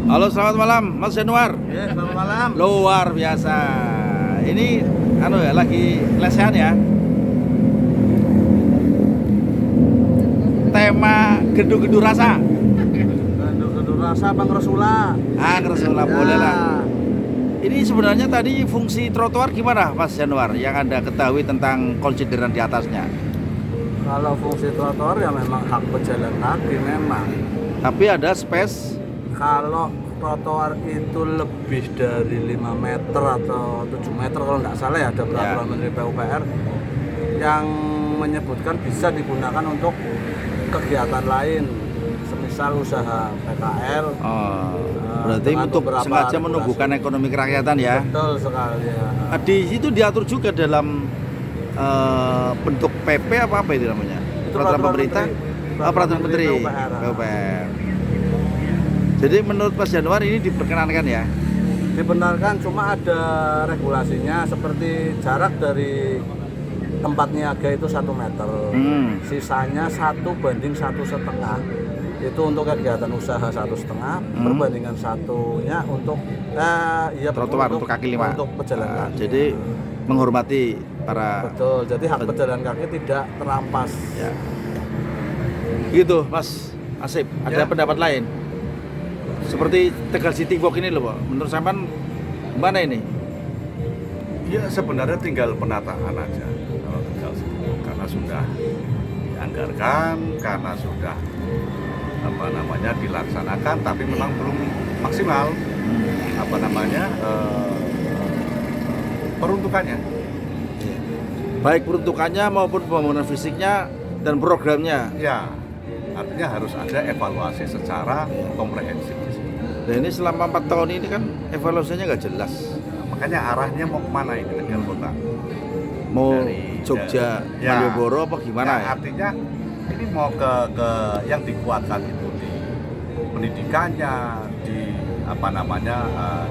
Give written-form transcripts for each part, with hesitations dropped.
Halo, selamat malam Mas Januar. Ya, selamat malam. Luar biasa. Ini lagi lesehan ya. Tema gedu-gedu rasa. Gedu-gedu rasa Bang Resula. Resula boleh lah. Ini sebenarnya tadi fungsi trotoar gimana Mas Januar yang Anda ketahui tentang konsideran di atasnya? Kalau fungsi trotoar ya memang hak pejalan kaki memang. Tapi ada space. Kalau trotoar itu lebih dari 5 meter atau 7 meter kalau nggak salah ya, ada peraturan Menteri PUPR yang menyebutkan bisa digunakan untuk kegiatan lain, semisal usaha PKL. Berarti untuk sengaja menumbuhkan ekonomi kerakyatan ya. Betul sekali ya. Di situ diatur juga dalam bentuk PP apa itu namanya? Itu Peraturan pemerintah. Peraturan Menteri PUPR. Jadi menurut Mas Januar ini diperkenankan ya? Dibenarkan, cuma ada regulasinya seperti jarak dari tempat niaga itu 1 meter. Sisanya 1:1,5 itu untuk kegiatan usaha 1,5, perbandingan satunya untuk trotoar untuk kaki lima. Untuk pejalan kaki. Jadi menghormati para. Betul. Jadi hak pejalan kaki tidak terampas. Ya. Gitu Mas Asip. Ada pendapat lain? Seperti Tegal City Walk ini loh Pak. Menurut sampean mana ini? Ya sebenarnya tinggal penataan aja kalau Tegal City Walk, karena sudah dianggarkan, karena sudah dilaksanakan, tapi memang belum maksimal peruntukannya. Baik peruntukannya maupun pembangunan fisiknya dan programnya. Ya, artinya harus ada evaluasi secara komprehensif. Dan ini selama 4 tahun ini kan evaluasinya nggak jelas. Makanya arahnya mau kemana ini Tegal Kota? Mau dari Jogja, Malioboro apa gimana ya? Artinya ini mau ke yang dikuatkan itu di pendidikannya, di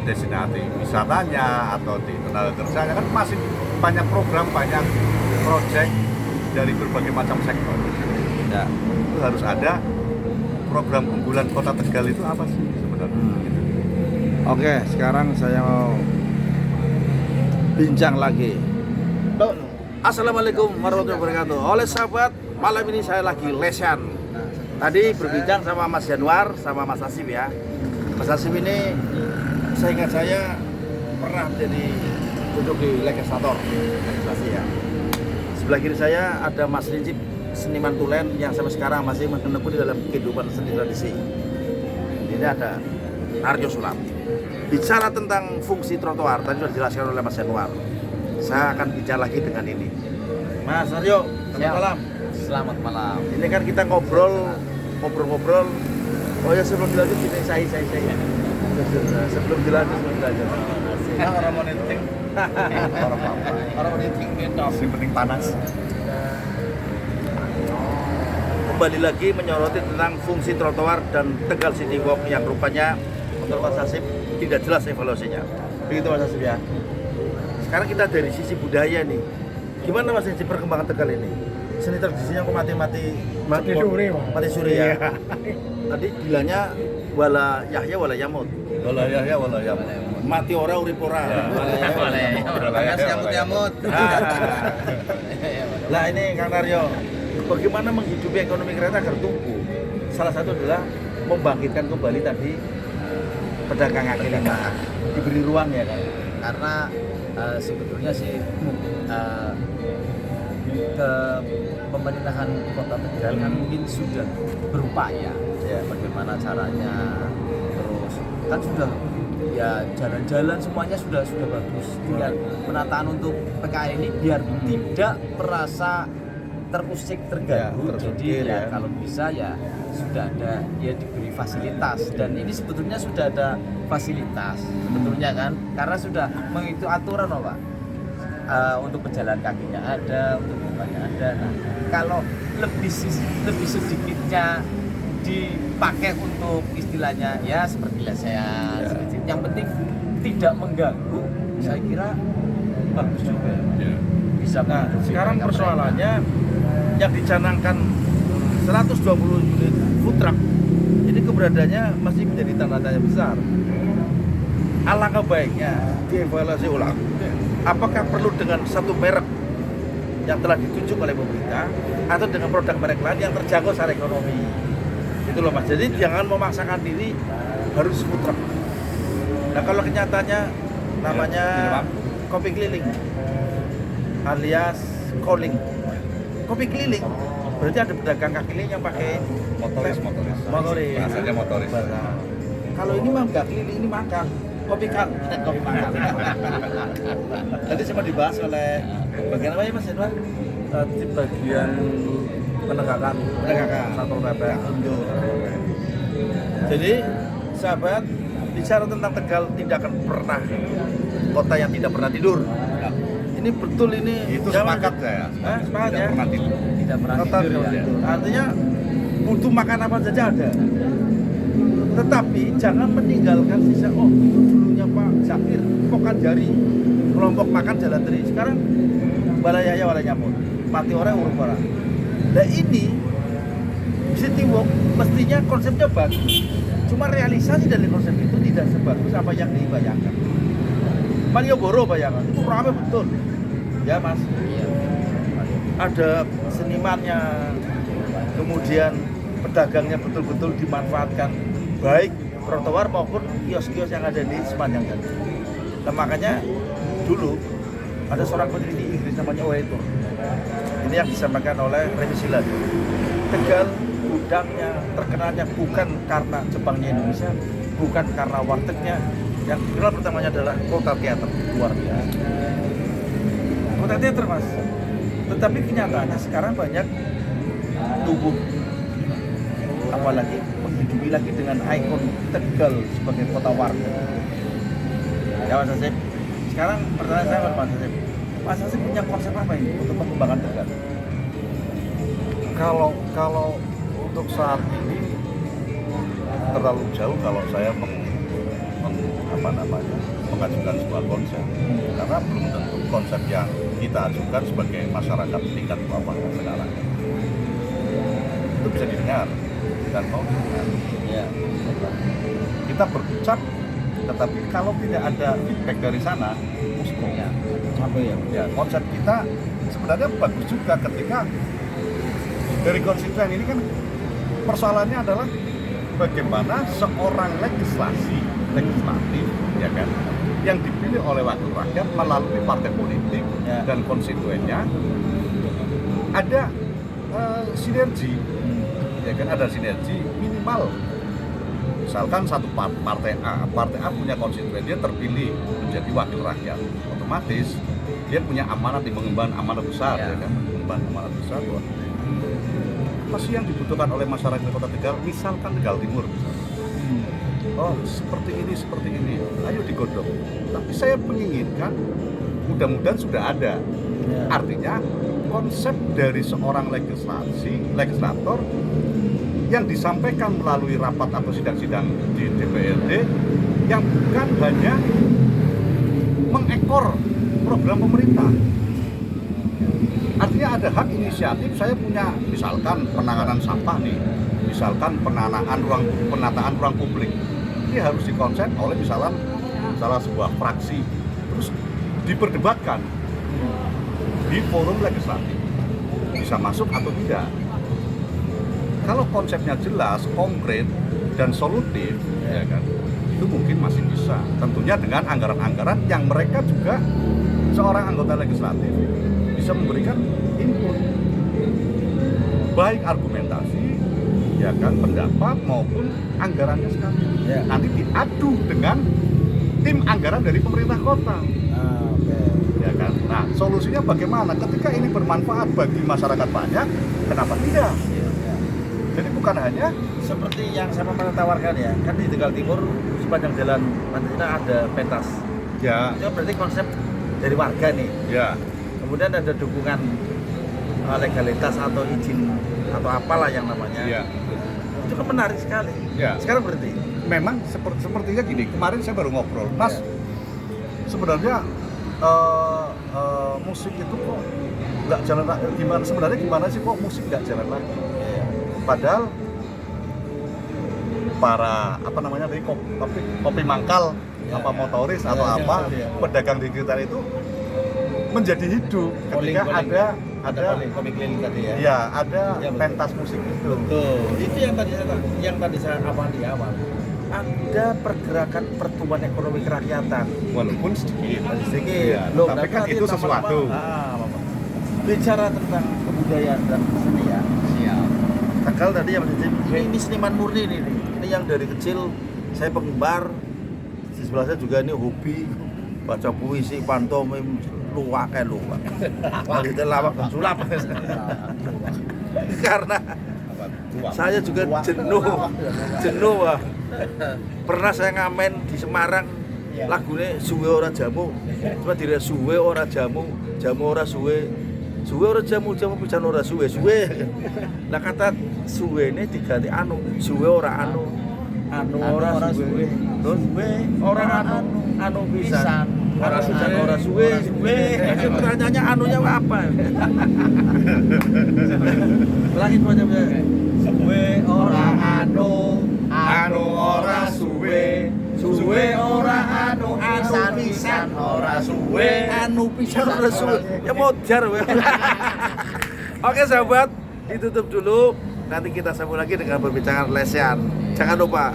destinasi wisatanya atau di tenaga kerjanya, kan masih banyak program, banyak proyek dari berbagai macam sektor. Ya. Itu harus ada program unggulan Kota Tegal itu apa sih sebenarnya? Oke, sekarang saya mau bincang lagi. Assalamualaikum warahmatullahi wabarakatuh. Oleh sahabat, malam ini saya lagi lesehan. Tadi berbincang sama Mas Januar, sama Mas Asif ya. Mas Asif ini, saya ingat saya pernah jadi duduk di legislator, legislasi ya. Sebelah kiri saya ada Mas Rincip, seniman tulen yang sampai sekarang masih menekuni dalam kehidupan seni tradisi. Ini ada Narjo Sulam. Bicara tentang fungsi trotoar, tadi sudah dijelaskan oleh Mas Januar. Saya akan bicara lagi dengan ini. Mas Narjo, selamat malam. Selamat malam. Ini kan kita ngobrol. Oh ya, sebelum dilanjut ini saya. Sebelum dilanjut. Orang mau netting. Orang meeting gitu. Yang penting panas. Kembali lagi menyoroti tentang fungsi trotoar dan Tegal City Walk yang rupanya menurut Mas Asif tidak jelas evaluasinya. Begitu Mas Asif ya. Sekarang kita dari sisi budaya nih. Gimana Mas Asif perkembangan Tegal ini? Seni tradisinya kok mati suri ya. Tadi bilangnya wala Yahya wala Yamut. Wala Yahya wala Yamut. Mati ora urip ora. Yamut. Lah ini Kang Naryo, bagaimana menghidupi ekonomi kereta agar tumbuh? Salah satu adalah membangkitkan kembali tadi pedagang kaki lima, diberi ruang ya kan? Karena sebetulnya sih ke pemerintahan Kota Tegal kan mungkin sudah berupaya ya bagaimana caranya, terus kan sudah ya jalan-jalan semuanya sudah bagus, tinggal penataan untuk PKL ini biar tidak merasa terusik terganggu. Jadi ya kalau bisa ya sudah ada ya diberi fasilitas, dan ini sebetulnya sudah ada fasilitas sebetulnya kan, karena sudah mengikuti aturan loh Pak. Untuk pejalan kakinya ada, untuk bukanya ada. Nah, kalau lebih sedikitnya dipakai untuk istilahnya ya seperti lesehan sedikit, yang penting tidak mengganggu, saya kira bagus juga. Bisa. Nah, sekarang persoalannya yang dicanangkan 120 unit food truck ini keberadaannya masih menjadi tanda tanya besar. Alangkah baiknya dievaluasi ulang. Apakah perlu dengan satu merek yang telah ditunjuk oleh pemerintah atau dengan produk merek lain yang terjangkau secara ekonomi? Itu loh Mas. Jadi jangan memaksakan diri harus food truck. Nah kalau kenyataannya namanya kopi keliling alias calling. Kopi keliling berarti ada pedagang kaki lima yang pakai Motoris. Bahasanya motoris. Kalau ini mah nggak keliling, ini makan. Kopi makan. Tadi sempat dibahas oleh bagian apa ya Mas Edward? Di bagian penegakan Satpol PP. Jadi sahabat, bicara tentang Tegal tidak akan pernah kota yang tidak pernah tidur. Ini betul ini. Itu Jangan- sepakat saya. Sepakat Tidak ya. pernah tidur. Tidak pernah Kota tidur ya. artinya butuh makan apa saja ada. Tetapi jangan meninggalkan sisa. Oh itu dulunya Pak Zakir, pokan jari, kelompok makan jalan teri. Sekarang balayaya walay nyamuk, mati orang urung orang. Nah ini City Walk mestinya konsepnya bagus. Cuma realisasi dari konsep itu tidak sebagus apa yang dibayangkan. Malioboro bayangan itu ramai betul, ya Mas. Iya. Ada senimannya, kemudian pedagangnya betul-betul dimanfaatkan, baik trotoar maupun kios-kios yang ada di sepanjang jalan. Nah, makanya dulu ada seorang peneliti Inggris namanya Oeto. Ini yang disampaikan oleh Remy Silat. Tegal gudangnya terkenalnya bukan karena Jepangnya Indonesia, bukan karena wartegnya. Yang dikenal pertamanya adalah kota teater, luar biasa. Kota teater Mas. Tetapi kenyataannya sekarang banyak tubuh, apalagi menghidupi lagi dengan ikon Tegal sebagai kota warga. Ya Mas Hasib, sekarang pertanyaan saya Mas Hasib, Mas Hasib punya konsep apa ini untuk mengembangkan Tegal? Kalau untuk saat ini terlalu jauh kalau saya mengajukan sebuah konsep, karena belum tentu konsep yang kita ajukan sebagai masyarakat tingkat bawah sekarang itu bisa didengar dan mau didengar. Ya. Kita berucap, tetapi kalau tidak ada feedback dari sana, muspung. Ya. Apa ya? Ya, konsep kita sebenarnya bagus juga ketika dari konstituen ini kan persoalannya adalah bagaimana seorang legislatif ya kan yang dipilih oleh wakil rakyat melalui partai politik Ya. dan konstituennya ada sinergi ya kan, ada sinergi minimal. Misalkan satu partai A punya konstituen, dia terpilih menjadi wakil rakyat, otomatis dia punya amanat di mengemban amanat besar ya kan, mengemban amanat besar. Apa sih yang dibutuhkan oleh masyarakat Kota Tegal? Misalkan Tegal Timur misalkan. Oh seperti ini, ayo digodok. Tapi saya menginginkan, mudah-mudahan sudah ada. Ya. Artinya konsep dari seorang legislator yang disampaikan melalui rapat atau sidang-sidang di DPRD yang bukan hanya mengekor program pemerintah. Artinya ada hak inisiatif. Saya punya misalkan penanganan sampah nih, misalkan penataan ruang publik. Ini harus dikonsep oleh misalnya salah sebuah fraksi, terus diperdebatkan di forum legislatif, bisa masuk atau tidak. Kalau konsepnya jelas, konkret dan solutif, ya kan, itu mungkin masih bisa. Tentunya dengan anggaran-anggaran yang mereka juga seorang anggota legislatif bisa memberikan input, baik argumentasi, ya kan, pendapat maupun anggarannya sekalian. Ya. Nanti diadu dengan tim anggaran dari pemerintah kota. Oke. Ya kan? Nah, solusinya bagaimana? Ketika ini bermanfaat bagi masyarakat banyak, kenapa tidak? Jadi bukan hanya Seperti yang saya pernah tawarkan ya, kan di Tegal Timur sepanjang jalan Pancasila ada pentas. ya, Itu berarti konsep dari warga nih. ya, Kemudian ada dukungan legalitas atau izin atau apalah yang namanya. ya. Itu kan menarik sekali. Ya. Sekarang berarti Memang sepertinya gini. Kemarin saya baru ngobrol, Mas. Ya. Sebenarnya musik itu kok nggak jalan lagi. Gimana sih kok musik nggak jalan lagi? Padahal para apa namanya tadi kopi mangkal, apa motoris atau apa pedagang di sekitar itu menjadi hidup ketika ada kopi keliling tadi ya. ya ada Ya, betul. pentas musik itu. Betul. Itu yang tadi saya apa di awal. Ada pergerakan pertumbuhan ekonomi kerakyatan. Walaupun sedikit. Sedikit. Ya, Loh, tapi kan berarti itu lama-lama, sesuatu. Bapak. Bicara tentang kebudayaan dan seni ya. Siap. Tegal tadi ya Mas Ijim, ini seniman murni nih. Ini yang dari kecil saya penggemar. Di sebelah saya juga ini hobi baca puisi, pantomim, luwak. Itu lawak dan sulap. Karena saya juga jenuh wah. Pernah saya ngamen di Semarang lagunya suwe ora jamu, cuma dire suwe ora jamu, jamu ora suwe, suwe ora jamu, jamu pisan ora suwe. Lah kata suwe ini diganti anu, suwe ora anu ora suwe, terus suwe ora anu pisan, ora pisan ora suwe. Pertanyaannya anunya apa? Lagi semuanya. Suwe ora anu ora suwe, suwe ora anu pisan ora suwe, anu pisan ora suwe. Ya mojar we. Oke sahabat, ditutup dulu. Nanti kita sambung lagi dengan perbincangan lesehan. Jangan lupa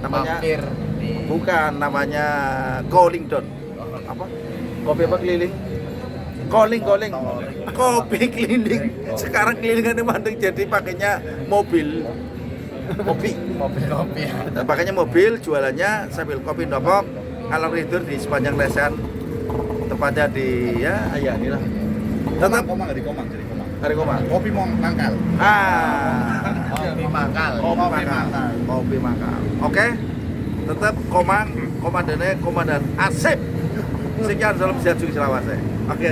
namanya bukan namanya Calling Down. Apa? Kopi apa keliling? Calling. Kopi keliling. Sekarang kelilingannya mandeng jadi pakainya mobil. Kopi. Nah, pakainya mobil, jualannya sambil kopi nopok, alam tidur di sepanjang lesehan. Tepatnya di ya inilah. Tetap Dari Komang. hari Komang. Kopi mangkal. Kopi mangkal. Oke. Tetap Komang, komandannya Komandan Asep. Sekian, salam sehat juga selawase. Oke.